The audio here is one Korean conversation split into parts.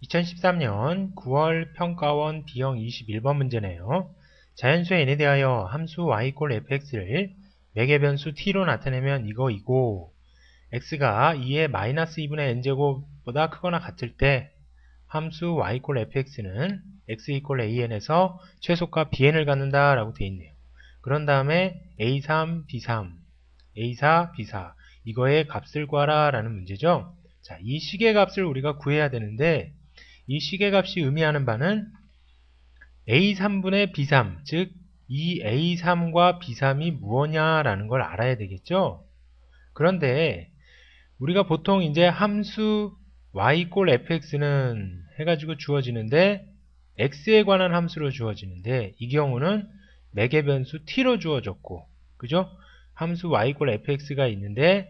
2013년 9월 평가원 B형 21번 문제네요. 자연수 n에 대하여 함수 y = fx를 매개 변수 t로 나타내면 이거이고 x가 2의 마이너스 2분의 n제곱보다 크거나 같을 때 함수 y = fx는 x = an에서 최소값 bn을 갖는다 라고 되어 있네요. 그런 다음에 a3, b3, a4, b4 이거의 값을 구하라 라는 문제죠. 자, 이 식의 값을 우리가 구해야 되는데 이 식의 값이 의미하는 바는 a3분의 b3, 즉 이 a3과 b3이 무엇냐라는 걸 알아야 되겠죠. 그런데 우리가 보통 이제 함수 y = fx는 해가지고 주어지는데 x에 관한 함수로 주어지는데 이 경우는 매개 변수 t로 주어졌고, 그죠? 함수 y = fx가 있는데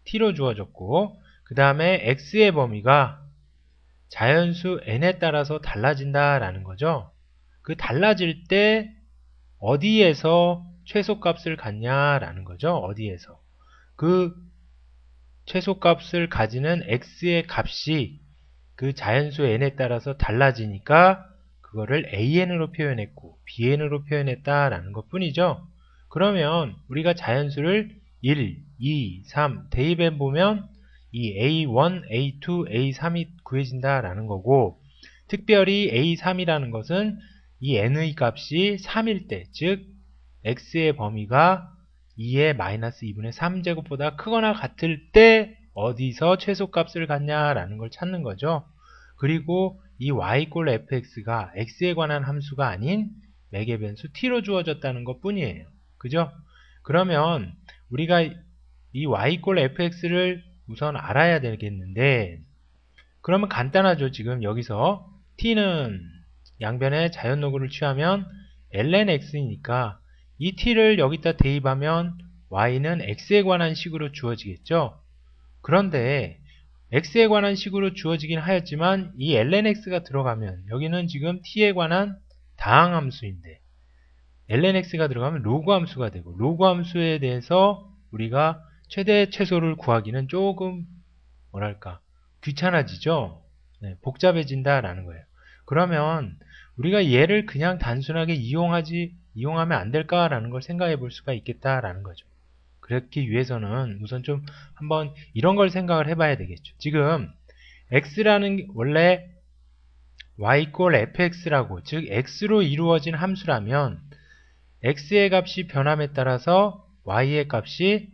t로 주어졌고, 그 다음에 x의 범위가 자연수 n에 따라서 달라진다라는 거죠. 그 달라질 때 어디에서 최소값을 갖냐라는 거죠. 어디에서. 그 최소값을 가지는 x의 값이 그 자연수 n에 따라서 달라지니까 그거를 an으로 표현했고 bn으로 표현했다라는 것 뿐이죠. 그러면 우리가 자연수를 1, 2, 3 대입해 보면 이 a1, a2, a3이 구해진다라는 거고, 특별히 a3이라는 것은 이 n의 값이 3일 때, 즉 x의 범위가 2의 마이너스 2분의 3제곱보다 크거나 같을 때 어디서 최소값을 갖냐라는 걸 찾는 거죠. 그리고 이 y = fx가 x에 관한 함수가 아닌 매개 변수 t로 주어졌다는 것 뿐이에요. 그죠? 그러면 우리가 이 y = fx를 우선 알아야 되겠는데, 그러면 간단하죠. 지금 여기서 t는 양변에 자연노구를 취하면 ln x이니까 이 t를 여기다 대입하면 y는 x에 관한 식으로 주어지겠죠. 그런데 x에 관한 식으로 주어지긴 하였지만 이 ln x가 들어가면 여기는 지금 t에 관한 다항함수인데 ln x가 들어가면 로그 함수가 되고, 로그 함수에 대해서 우리가 최대 최소를 구하기는 조금 뭐랄까 귀찮아지죠. 네, 복잡해진다라는 거예요. 그러면 우리가 얘를 그냥 단순하게 이용하면 안 될까라는 걸 생각해 볼 수가 있겠다라는 거죠. 그렇기 위해서는 우선 좀 한번 이런 걸 생각을 해봐야 되겠죠. 지금 x라는 원래 y = fx라고, 즉 x로 이루어진 함수라면 x의 값이 변함에 따라서 y의 값이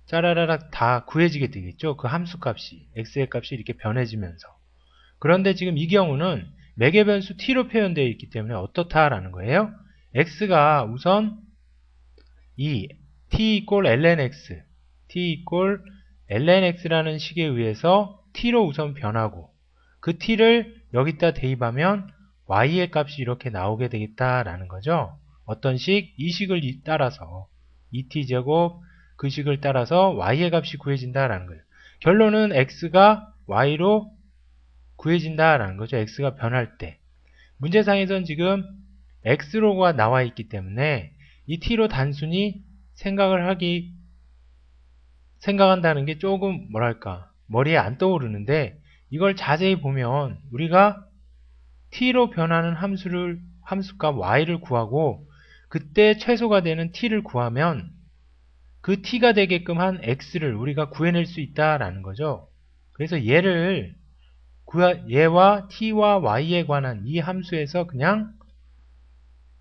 짜라라락 다 구해지게 되겠죠. 그 함수 값이, x의 값이 이렇게 변해지면서. 그런데 지금 이 경우는 매개 변수 t로 표현되어 있기 때문에 어떻다라는 거예요? x가 우선 이 t = ln x, t = ln x라는 식에 의해서 t로 우선 변하고, 그 t를 여기다 대입하면 y의 값이 이렇게 나오게 되겠다라는 거죠. 어떤 식? 이 식을 따라서 2t제곱 그 식을 따라서 y의 값이 구해진다라는 거예요. 결론은 x가 y로 구해진다라는 거죠. x가 변할 때. 문제상에선 지금 x로가 나와 있기 때문에 이 t로 단순히 생각한다는 게 조금 뭐랄까 머리에 안 떠오르는데, 이걸 자세히 보면 우리가 t로 변하는 함수값 y를 구하고 그때 최소가 되는 t를 구하면 그 t가 되게끔 한 x를 우리가 구해낼 수 있다라는 거죠. 그래서 얘와 t와 y에 관한 이 함수에서 그냥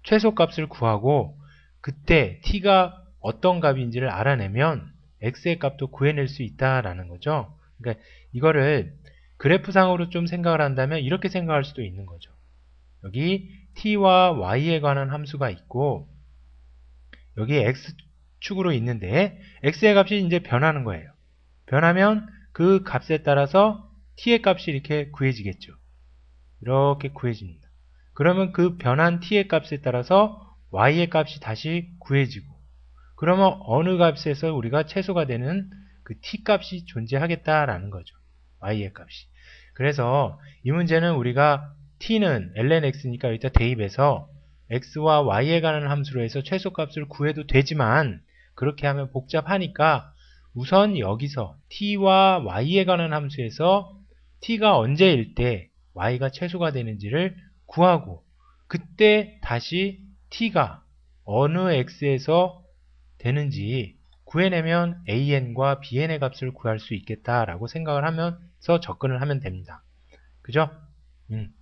최소값을 구하고 그때 t가 어떤 값인지를 알아내면 x의 값도 구해낼 수 있다라는 거죠. 그러니까 이거를 그래프상으로 좀 생각을 한다면 이렇게 생각할 수도 있는 거죠. 여기 t와 y에 관한 함수가 있고 여기 x축으로 있는데 x의 값이 이제 변하는 거예요. 변하면 그 값에 따라서 t의 값이 이렇게 구해지겠죠. 이렇게 구해집니다. 그러면 그 변한 t의 값에 따라서 y의 값이 다시 구해지고, 그러면 어느 값에서 우리가 최소가 되는 그 t 값이 존재하겠다라는 거죠. y의 값이. 그래서 이 문제는 우리가 t는 ln x니까 여기다 대입해서 x와 y에 관한 함수로 해서 최소값을 구해도 되지만, 그렇게 하면 복잡하니까 우선 여기서 t와 y에 관한 함수에서 t가 언제일 때 y가 최소가 되는지를 구하고 그때 다시 t가 어느 x에서 되는지 구해내면 an과 bn의 값을 구할 수 있겠다라고 생각을 하면서 접근을 하면 됩니다. 그죠?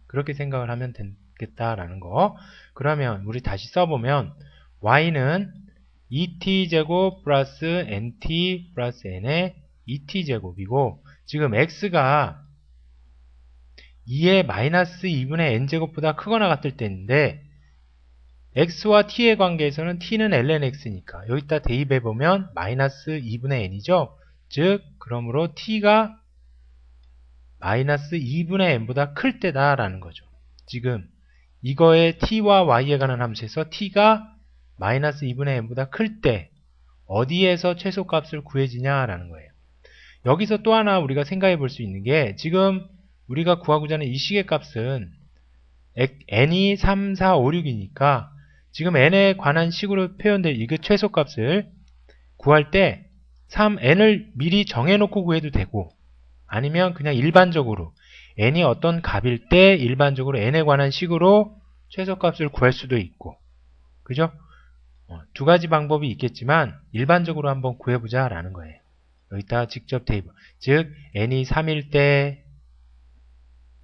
그렇게 생각을 하면 되겠다라는 거. 그러면 우리 다시 써보면 y는 2t제곱 플러스 nt 플러스 n의 2t제곱이고 지금 x가 2의 마이너스 2분의 n제곱보다 크거나 같을 때인데 x와 t의 관계에서는 t는 ln x니까 여기다 대입해보면 마이너스 2분의 n이죠. 즉 그러므로 t가 마이너스 2분의 n보다 클 때다라는 거죠. 지금 이거의 t와 y에 관한 함수에서 t가 마이너스 2분의 n보다 클 때 어디에서 최소값을 구해지냐라는 거예요. 여기서 또 하나 우리가 생각해 볼 수 있는 게 지금 우리가 구하고자 하는 이 식의 값은 n이 3, 4, 5, 6이니까 지금 n에 관한 식으로 표현될 이 최소값을 구할 때 3n을 미리 정해놓고 구해도 되고 아니면 그냥 일반적으로 n이 어떤 값일 때 일반적으로 n에 관한 식으로 최소값을 구할 수도 있고 그죠? 두 가지 방법이 있겠지만 일반적으로 한번 구해보자 라는 거예요. 여기다 직접 대입 즉 n이 3일 때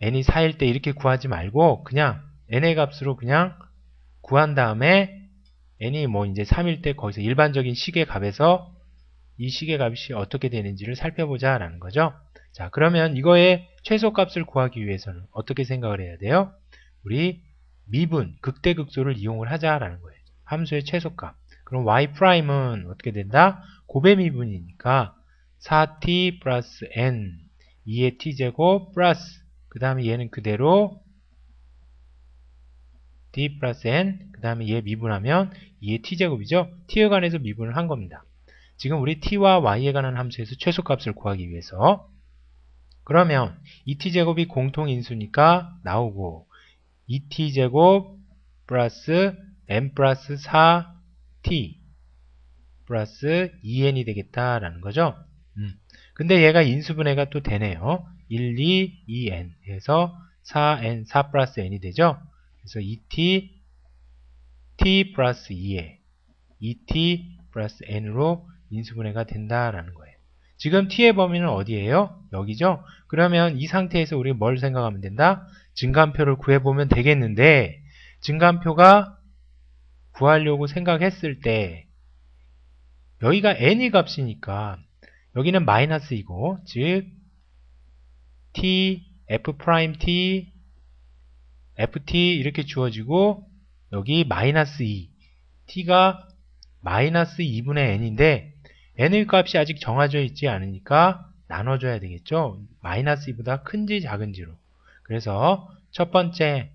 n이 4일 때 이렇게 구하지 말고 그냥 n의 값으로 그냥 구한 다음에 n이 뭐 이제 3일 때 거기서 일반적인 식의 값에서 이 식의 값이 어떻게 되는지를 살펴보자 라는 거죠. 자 그러면 이거의 최소값을 구하기 위해서는 어떻게 생각을 해야 돼요? 우리 미분, 극대극소를 이용을 하자라는 거예요. 함수의 최소값. 그럼 y'은 어떻게 된다? 곱의 미분이니까 4t 플러스 n 2의 t제곱 플러스 그 다음에 얘는 그대로 t 플러스 n 그 다음에 얘 미분하면 2의 t제곱이죠. t에 관해서 미분을 한 겁니다. 지금 우리 t와 y에 관한 함수에서 최소값을 구하기 위해서 그러면 2t제곱이 공통인수니까 나오고 2t제곱 플러스 n 플러스 4t 플러스 2n이 되겠다라는 거죠. 근데 얘가 인수분해가 또 되네요. 1, 2, 2n 해서 4n, 4 플러스 n이 되죠. 그래서 2t, t 플러스 2에 2t 플러스 n으로 인수분해가 된다라는 거예요. 지금 t의 범위는 어디예요? 여기죠? 그러면 이 상태에서 우리 뭘 생각하면 된다? 증감표를 구해보면 되겠는데 증감표가 구하려고 생각했을 때 여기가 n의 값이니까 여기는 마이너스이고 즉 t, f't, ft 이렇게 주어지고 여기 마이너스 2 t가 마이너스 2분의 n인데 n의 값이 아직 정해져 있지 않으니까 나눠줘야 되겠죠. 마이너스 2보다 큰지 작은지로. 그래서 첫 번째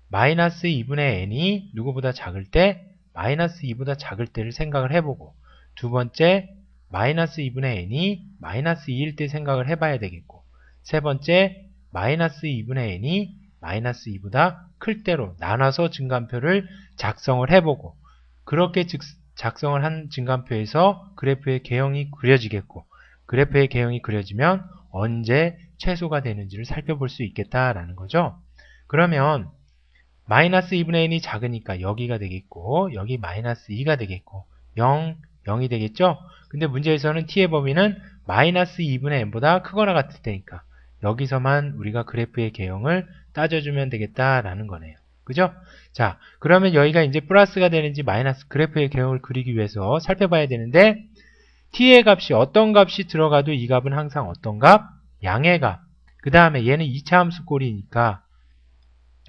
마이너스 2분의 n이 누구보다 작을 때 마이너스 2보다 작을 때를 생각을 해보고 두 번째 마이너스 2분의 n이 마이너스 2일 때 생각을 해봐야 되겠고 세 번째 마이너스 2분의 n이 마이너스 2보다 클 때로 나눠서 증감표를 작성을 해보고 그렇게 작성을 한 증감표에서 그래프의 개형이 그려지겠고 그래프의 개형이 그려지면 언제 최소가 되는지를 살펴볼 수 있겠다라는 거죠. 그러면 마이너스 2분의 n이 작으니까 여기가 되겠고 여기 마이너스 2가 되겠고 0, 0이 되겠죠. 근데 문제에서는 t의 범위는 마이너스 2분의 n보다 크거나 같을 테니까 여기서만 우리가 그래프의 개형을 따져주면 되겠다라는 거네요. 그죠? 자, 그러면 여기가 이제 플러스가 되는지 마이너스 그래프의 개형을 그리기 위해서 살펴봐야 되는데 t의 값이 어떤 값이 들어가도 이 값은 항상 어떤 값? 양의 값. 그 다음에 얘는 2차 함수 꼴이니까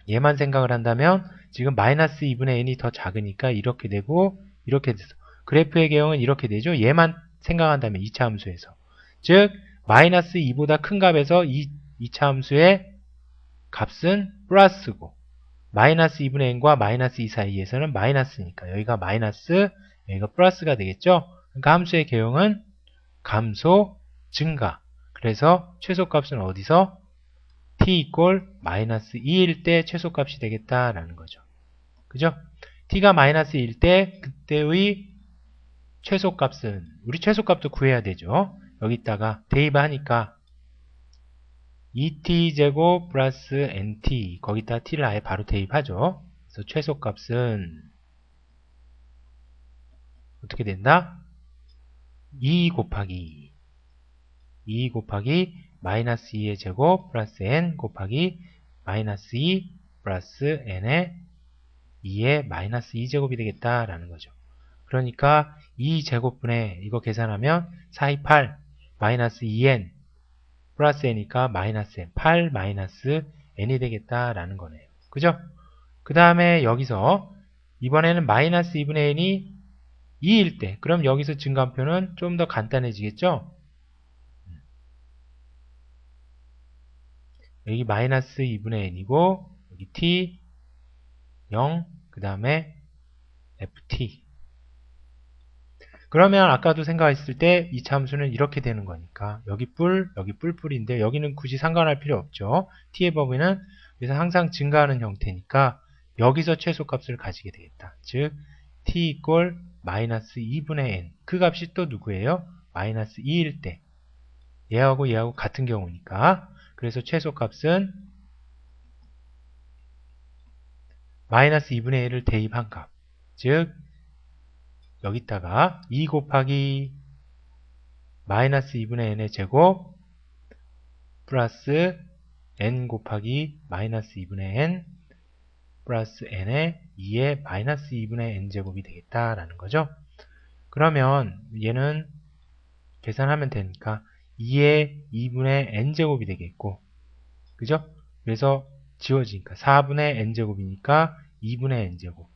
얘만 생각을 한다면 지금 마이너스 2분의 n이 더 작으니까 이렇게 되고 이렇게 돼서 그래프의 개형은 이렇게 되죠. 얘만 생각한다면 2차 함수에서 즉 마이너스 2보다 큰 값에서 2차 함수의 값은 플러스고 마이너스 2분의 n과 마이너스 2 사이에서는 마이너스니까 여기가 마이너스 여기가 플러스가 되겠죠. 그러니까 함수의 개형은 감소, 증가. 그래서 최소값은 어디서? t 이꼴 마이너스 2일 때 최소값이 되겠다라는 거죠. 그죠? t가 마이너스 1일 때 그때의 최소값은 우리 최소값도 구해야 되죠. 여기다가 대입하니까 et제곱 플러스 nt 거기다 t를 아예 바로 대입하죠. 그래서 최소값은 어떻게 된다? 2 곱하기 마이너스 2의 제곱 플러스 n 곱하기 마이너스 2 플러스 n의 2의 마이너스 2제곱이 되겠다라는 거죠. 그러니까 2제곱분의 이거 계산하면 428 마이너스 2n 플러스 n이니까 마이너스 n 8 마이너스 n이 되겠다라는 거네요. 그죠? 그 다음에 여기서 이번에는 마이너스 2분의 n이 2일 때 그럼 여기서 증가표는 좀 더 간단해지겠죠? 여기 마이너스 2분의 n이고 여기 t 0 그 다음에 ft 그러면 아까도 생각했을 때 이 함수는 이렇게 되는 거니까 여기 여기 뿔인데 여기는 굳이 상관할 필요 없죠. t의 범위는 그래서 항상 증가하는 형태니까 여기서 최소값을 가지게 되겠다. 즉 t 이꼴 마이너스 2분의 n 그 값이 또 누구예요? 마이너스 2일 때 얘하고 같은 경우니까 그래서 최소값은 마이너스 2분의 1을 대입한 값 즉 여기다가 2 곱하기 마이너스 2분의 n의 제곱 플러스 n 곱하기 마이너스 2분의 n 플러스 n의 2의 마이너스 2분의 n제곱이 되겠다라는 거죠. 그러면 얘는 계산하면 되니까 2의 2분의 n제곱이 되겠고 그죠? 그래서 지워지니까 4분의 n제곱이니까 2분의 n제곱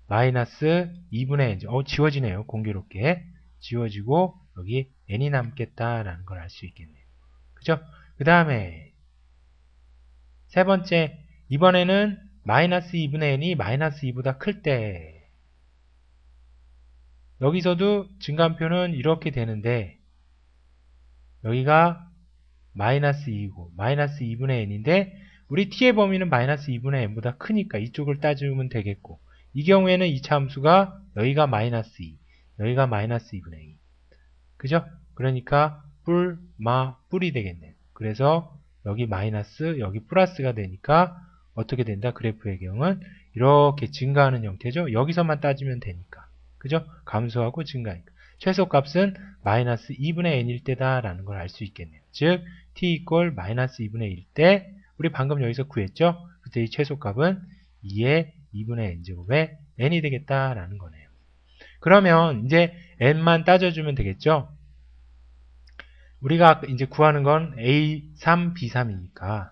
마이너스 2분의 n 지워지네요. 공교롭게 지워지고 여기 n이 남겠다라는 걸 알 수 있겠네요. 그죠? 그 다음에 세 번째 이번에는 마이너스 2분의 n이 마이너스 2보다 클 때 여기서도 증가표는 이렇게 되는데 여기가 마이너스 2이고 마이너스 2분의 n인데 우리 t의 범위는 마이너스 2분의 n보다 크니까 이쪽을 따지면 되겠고 이 경우에는 2차 함수가 여기가 마이너스 2 여기가 마이너스 2분의 2 그죠? 그러니까 뿔이 되겠네요. 그래서 여기 마이너스 여기 플러스가 되니까 어떻게 된다? 그래프의 경우는 이렇게 증가하는 형태죠. 여기서만 따지면 되니까 그죠? 감소하고 증가하니까 최소값은 마이너스 2분의 n일 때다 라는 걸 알 수 있겠네요. 즉 t 이꼴 마이너스 2분의 1일 때 우리 방금 여기서 구했죠? 그때 이 최소값은 2의 2분의 n제곱의 n이 되겠다라는 거네요. 그러면 이제 n만 따져주면 되겠죠? 우리가 이제 구하는 건 a3, b3이니까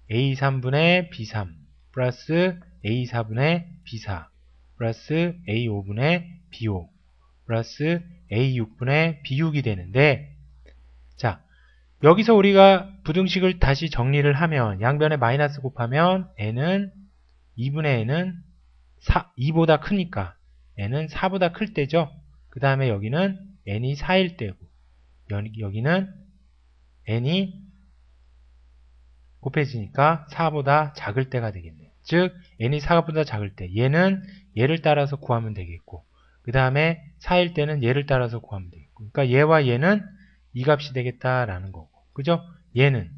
a3분의 b3 플러스 a4분의 b4 플러스 a5분의 b5 플러스 a6분의 b6이 되는데 자 여기서 우리가 부등식을 다시 정리를 하면 양변에 마이너스 곱하면 n은 2분의 n은 2보다 크니까 n은 4보다 클 때죠. 그 다음에 여기는 n이 4일 때고 여기는 n이 곱해지니까 4보다 작을 때가 되겠네요. 즉 n이 4보다 작을 때 얘는 얘를 따라서 구하면 되겠고 그 다음에 4일 때는 얘를 따라서 구하면 되겠고 그러니까 얘와 얘는 이 값이 되겠다라는 거고 그죠? 얘는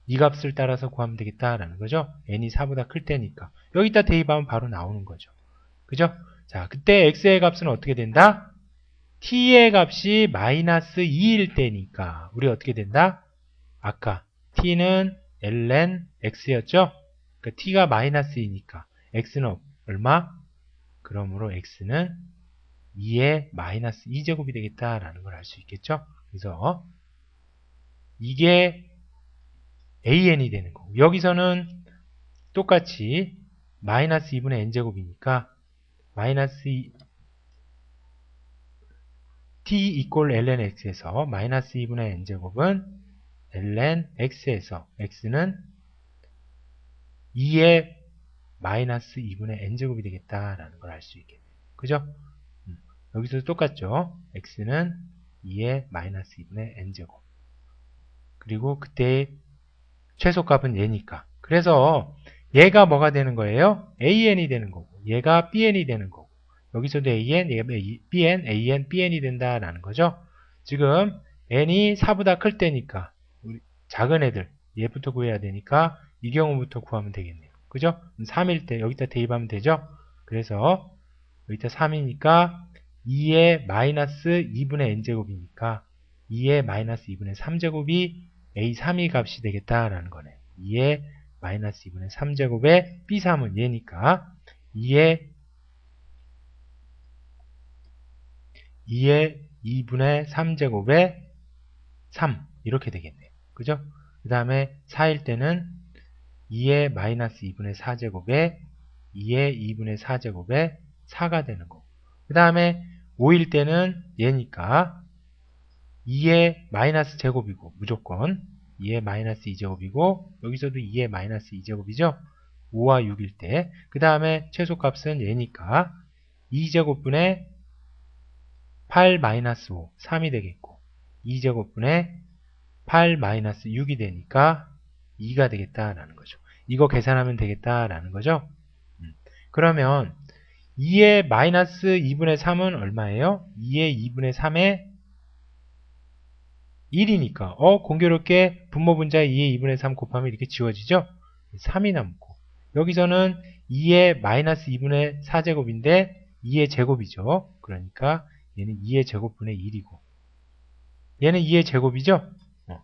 이 값을 따라서 구하면 되겠다라는 거죠. n이 4보다 클 때니까 여기다 대입하면 바로 나오는 거죠. 그죠? 자 그때 x의 값은 어떻게 된다? t의 값이 마이너스 2일 때니까 우리 어떻게 된다? 아까 t는 ln x였죠? 그러니까 t가 마이너스 2니까 x는 얼마? 그러므로 x는 2의 마이너스 2제곱이 되겠다라는 걸 알 수 있겠죠? 그래서 이게 an이 되는 거고 여기서는 똑같이 마이너스 2분의 n제곱이니까 마이너스 2 t 이꼴 ln x에서 마이너스 2분의 n제곱은 ln x에서 x는 2의 마이너스 2분의 n제곱이 되겠다라는 걸 알 수 있겠네요. 그죠? 여기서도 똑같죠? x는 2의 마이너스 2분의 n제곱 그리고 그때 최소값은 얘니까 그래서 얘가 뭐가 되는 거예요? an이 되는 거고 얘가 bn이 되는 거고 여기서도 an, 얘가 bn, an, bn이 된다라는 거죠. 지금 n이 4보다 클 때니까 작은 애들 얘부터 구해야 되니까 이 경우부터 구하면 되겠네요. 그죠? 3일 때 여기다 대입하면 되죠? 그래서 여기다 3이니까 2의 마이너스 2분의 n제곱이니까 2의 마이너스 2분의 3제곱이 a3이 값이 되겠다라는 거네요. 2의 마이너스 2분의 3제곱에 b3은 얘니까 2의 2분의 3제곱에 3 이렇게 되겠네요. 그죠? 그 다음에 4일 때는 2의 마이너스 2분의 4제곱에 2의 2분의 4제곱에 4가 되는 거고 그 다음에 5일 때는 얘니까 2의 마이너스 제곱이고 무조건 2의 마이너스 2제곱이고 여기서도 2의 마이너스 2제곱이죠. 5와 6일 때 그 다음에 최소값은 얘니까 2제곱분의 8 마이너스 5 3이 되겠고 2제곱분의 8 마이너스 6이 되니까 2가 되겠다라는 거죠. 이거 계산하면 되겠다라는 거죠. 그러면 2의 마이너스 2분의 3은 얼마예요? 2의 2분의 3의 1이니까 공교롭게 분모분자에 2의 2분의 3 곱하면 이렇게 지워지죠? 3이 남고 여기서는 2의 마이너스 2분의 4제곱인데 2의 제곱이죠. 그러니까 얘는 2의 제곱분의 1이고 얘는 2의 제곱이죠.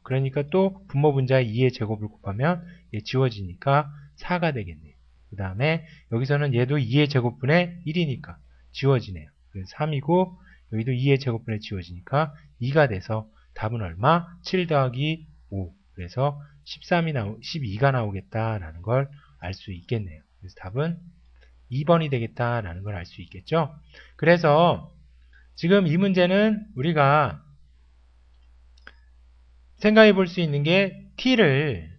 그러니까 또 분모분자에 2의 제곱을 곱하면 얘 지워지니까 4가 되겠네요. 그 다음에 여기서는 얘도 2의 제곱분의 1이니까 지워지네요. 그래서 3이고 여기도 2의 제곱분의 지워지니까 2가 돼서 답은 얼마? 7 더하기 5 그래서 12가 나오겠다라는 걸 알 수 있겠네요. 그래서 답은 2번이 되겠다라는 걸 알 수 있겠죠. 그래서 지금 이 문제는 우리가 생각해 볼 수 있는 게 t를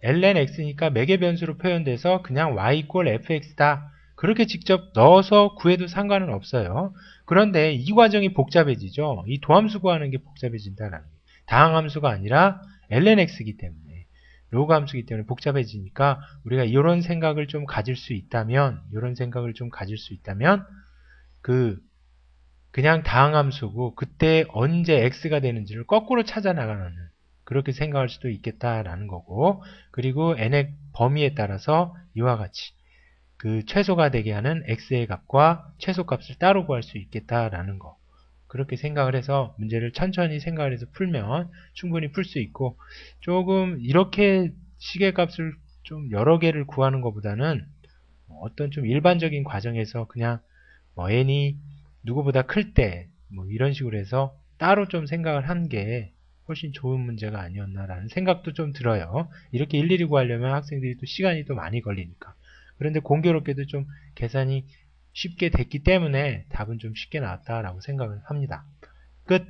ln x니까 매개 변수로 표현돼서 그냥 y = fx다. 그렇게 직접 넣어서 구해도 상관은 없어요. 그런데 이 과정이 복잡해지죠. 이 도함수 구하는 게 복잡해진다라는 거예요. 다항함수가 아니라 ln x이기 때문에 로그 함수이기 때문에 복잡해지니까 우리가 이런 생각을 좀 가질 수 있다면 그냥 다항함수고 그때 언제 x가 되는지를 거꾸로 찾아 나가는 그렇게 생각할 수도 있겠다라는 거고 그리고 n의 범위에 따라서 이와 같이 그 최소가 되게 하는 x의 값과 최소값을 따로 구할 수 있겠다라는 거 그렇게 생각을 해서 문제를 천천히 생각을 해서 풀면 충분히 풀 수 있고 조금 이렇게 식의 값을 좀 여러 개를 구하는 것보다는 어떤 좀 일반적인 과정에서 그냥 n이 누구보다 클 때 뭐 이런 식으로 해서 따로 좀 생각을 한 게 훨씬 좋은 문제가 아니었나라는 생각도 좀 들어요. 이렇게 일일이 구하려면 학생들이 또 시간이 또 많이 걸리니까. 그런데 공교롭게도 좀 계산이 쉽게 됐기 때문에 답은 좀 쉽게 나왔다라고 생각을 합니다. 끝!